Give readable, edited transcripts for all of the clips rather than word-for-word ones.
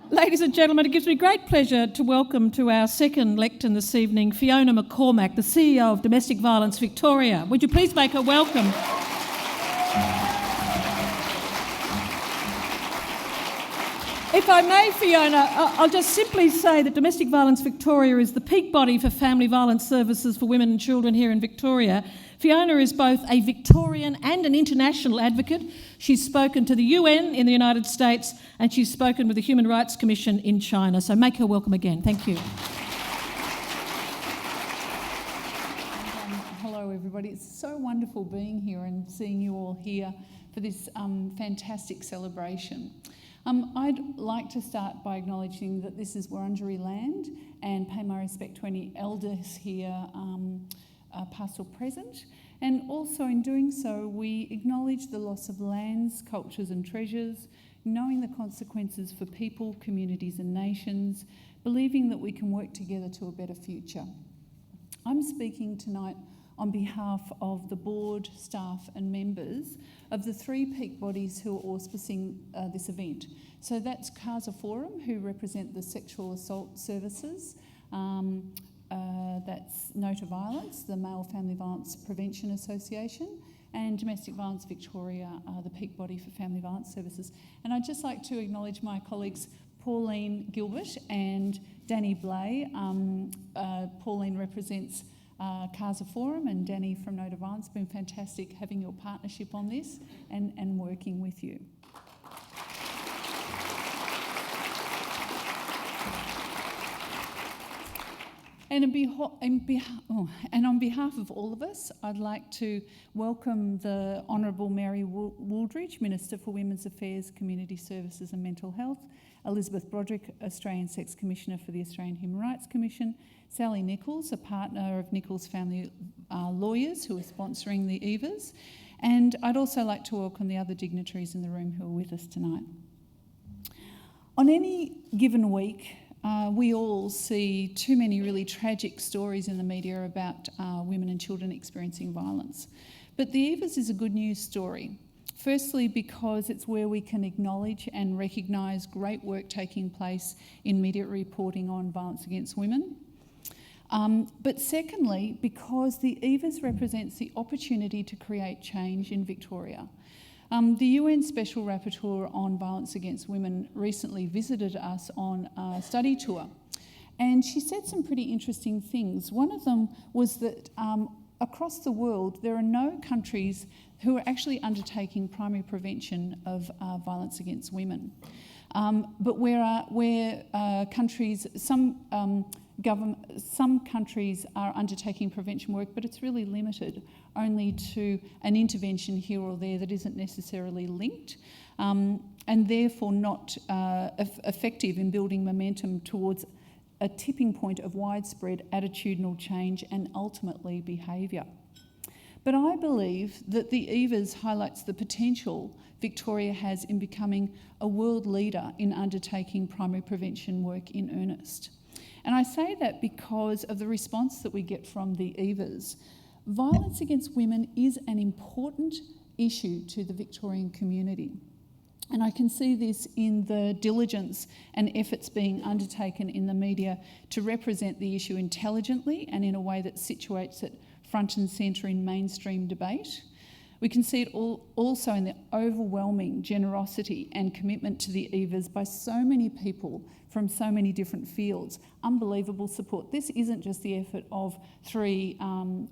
Ladies and gentlemen, it gives me great pleasure to welcome to our second lectern this evening Fiona McCormack, the CEO of Domestic Violence Victoria. Would you please make her welcome? If I may, Fiona, I'll just simply say that Domestic Violence Victoria is the peak body for family violence services for women and children here in Victoria. Fiona is both a Victorian and an international advocate. She's spoken to the UN in the United States and she's spoken with the Human Rights Commission in China. So make her welcome again. Thank you. Hello everybody. It's so wonderful being here and seeing you all here for this fantastic celebration. I'd like to start by acknowledging that this is Wurundjeri land and pay my respect to any elders here, past or present. And also in doing so, we acknowledge the loss of lands, cultures and treasures, knowing the consequences for people, communities and nations, believing that we can work together to a better future. I'm speaking tonight on behalf of the board, staff and members of the three peak bodies who are auspicing this event. So that's CASA Forum, who represent the sexual assault services, that's No to Violence, the Male Family Violence Prevention Association, and Domestic Violence Victoria, the peak body for family violence services. And I'd just like to acknowledge my colleagues Pauline Gilbert and Danny Blay. Pauline represents CASA Forum and Danny from No to Violence. It's been fantastic having your partnership on this and working with you. And on behalf of all of us, I'd like to welcome the Honourable Mary Wooldridge, Minister for Women's Affairs, Community Services and Mental Health, Elizabeth Broderick, Australian Sex Commissioner for the Australian Human Rights Commission, Sally Nichols, a partner of Nichols Family Lawyers who are sponsoring the EVAs, and I'd also like to welcome the other dignitaries in the room who are with us tonight. On any given week, we all see too many really tragic stories in the media about women and children experiencing violence. But the EVAs is a good news story. Firstly, because it's where we can acknowledge and recognise great work taking place in media reporting on violence against women. But secondly, because the EVAs represents the opportunity to create change in Victoria. The UN Special Rapporteur on Violence Against Women recently visited us on a study tour, and she said some pretty interesting things. One of them was that across the world there are no countries who are actually undertaking primary prevention of violence against women. But where countries, some countries are undertaking prevention work, but it's really limited only to an intervention here or there that isn't necessarily linked, and therefore not effective in building momentum towards a tipping point of widespread attitudinal change and ultimately behaviour. But I believe that the EVAs highlights the potential Victoria has in becoming a world leader in undertaking primary prevention work in earnest. And I say that because of the response that we get from the EVAs. Violence against women is an important issue to the Victorian community. And I can see this in the diligence and efforts being undertaken in the media to represent the issue intelligently and in a way that situates it front and centre in mainstream debate. We can see it also in the overwhelming generosity and commitment to the EVAs by so many people from so many different fields. Unbelievable support. This isn't just the effort of three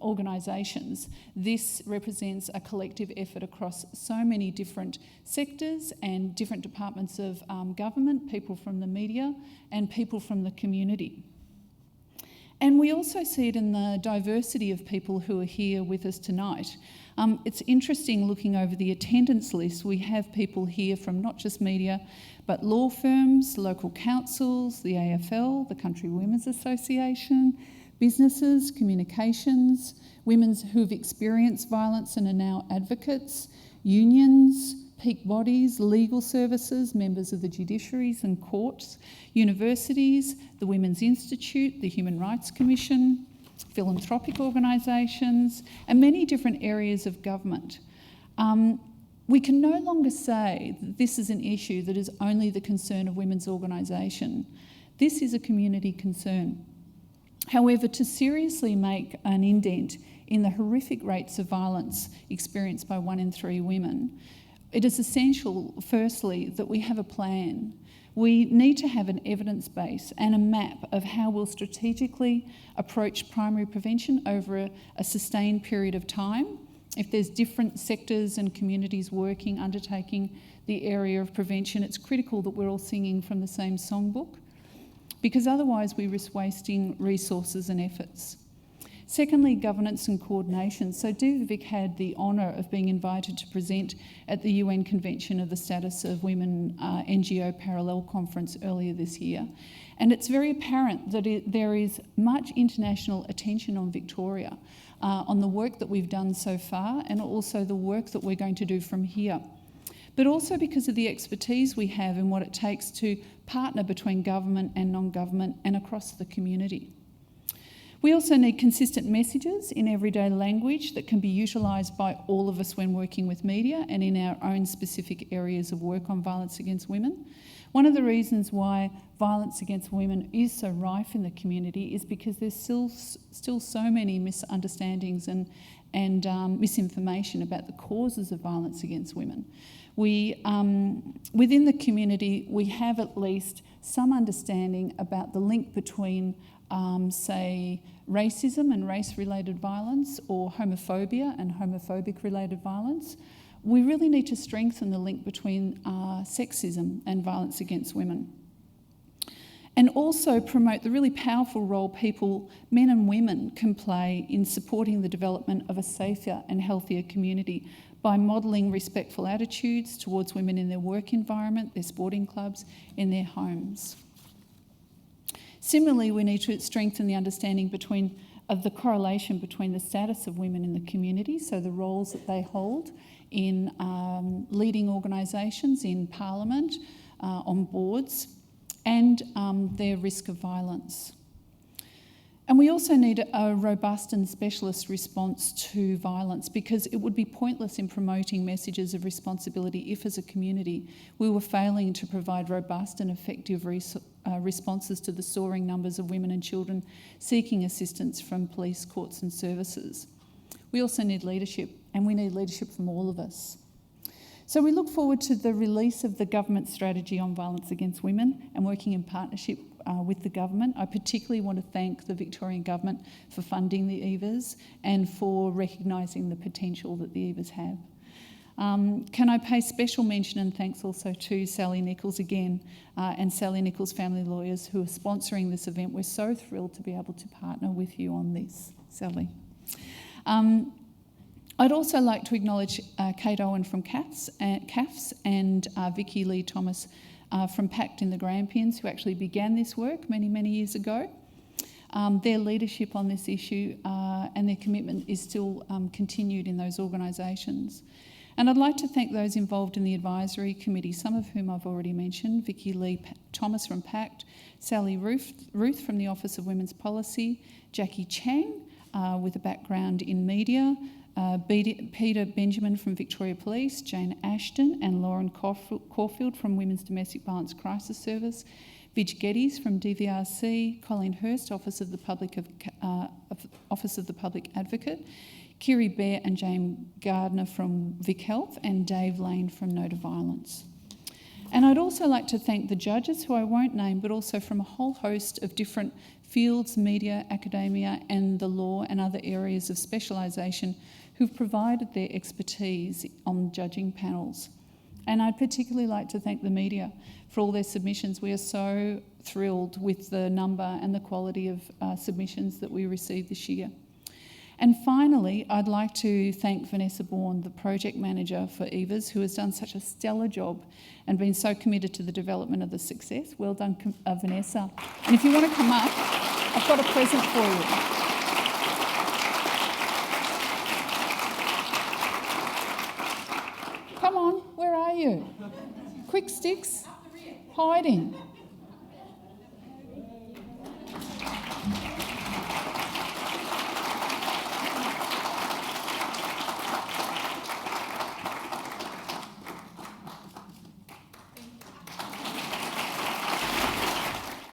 organisations. This represents a collective effort across so many different sectors and different departments of government, people from the media and people from the community. And we also see it in the diversity of people who are here with us tonight. It's interesting looking over the attendance list. We have people here from not just media, but law firms, local councils, the AFL, the Country Women's Association, businesses, communications, women who've experienced violence and are now advocates, unions, peak bodies, legal services, members of the judiciaries and courts, universities, the Women's Institute, the Human Rights Commission, philanthropic organisations, and many different areas of government. We can no longer say that this is an issue that is only the concern of women's organisation. This is a community concern. However, to seriously make an indent in the horrific rates of violence experienced by 1 in 3 women, it is essential, firstly, that we have a plan. We need to have an evidence base and a map of how we'll strategically approach primary prevention over a sustained period of time. If there's different sectors and communities undertaking the area of prevention, it's critical that we're all singing from the same songbook, because otherwise we risk wasting resources and efforts. Secondly, governance and coordination. So DVVic had the honour of being invited to present at the UN Convention of the Status of Women NGO Parallel Conference earlier this year. And it's very apparent that there is much international attention on Victoria, on the work that we've done so far, and also the work that we're going to do from here. But also because of the expertise we have in what it takes to partner between government and non-government and across the community. We also need consistent messages in everyday language that can be utilised by all of us when working with media and in our own specific areas of work on violence against women. One of the reasons why violence against women is so rife in the community is because there's still so many misunderstandings and misinformation about the causes of violence against women. We, within the community, we have at least some understanding about the link between, say, racism and race-related violence, or homophobia and homophobic-related violence. We really need to strengthen the link between sexism and violence against women. And also promote the really powerful role people, men and women, can play in supporting the development of a safer and healthier community by modelling respectful attitudes towards women in their work environment, their sporting clubs, in their homes. Similarly, we need to strengthen the understanding of the correlation between the status of women in the community, so the roles that they hold in leading organisations, in parliament, on boards, and their risk of violence. And we also need a robust and specialist response to violence, because it would be pointless in promoting messages of responsibility if, as a community, we were failing to provide robust and effective responses to the soaring numbers of women and children seeking assistance from police, courts and services. We also need leadership, and we need leadership from all of us. So we look forward to the release of the government strategy on violence against women and working in partnership with the government. I particularly want to thank the Victorian Government for funding the EVAs and for recognising the potential that the EVAs have. Can I pay special mention and thanks also to Sally Nichols again and Sally Nichols Family Lawyers, who are sponsoring this event. We're so thrilled to be able to partner with you on this, Sally. I'd also like to acknowledge Kate Owen from CAFS and Vicky Lee Thomas from PACT in the Grampians, who actually began this work many, many years ago. Their leadership on this issue and their commitment is still continued in those organisations. And I'd like to thank those involved in the advisory committee, some of whom I've already mentioned: Vicky Lee Thomas from PACT, Sally Ruth from the Office of Women's Policy, Jackie Chang with a background in media, Peter Benjamin from Victoria Police, Jane Ashton and Lauren Caulfield from Women's Domestic Violence Crisis Service, Vidge Geddes from DVRC, Colleen Hurst, Office of the Public Advocate, Kiri Bear and James Gardner from Vic Health, and Dave Lane from No to Violence. And I'd also like to thank the judges, who I won't name, but also from a whole host of different fields, media, academia and the law and other areas of specialisation, who've provided their expertise on judging panels. And I'd particularly like to thank the media for all their submissions. We are so thrilled with the number and the quality of submissions that we received this year. And finally, I'd like to thank Vanessa Bourne, the project manager for EVAs, who has done such a stellar job and been so committed to the development of the success. Well done, Vanessa. And if you want to come up, I've got a present for you. Come on, where are you? Quick sticks, hiding.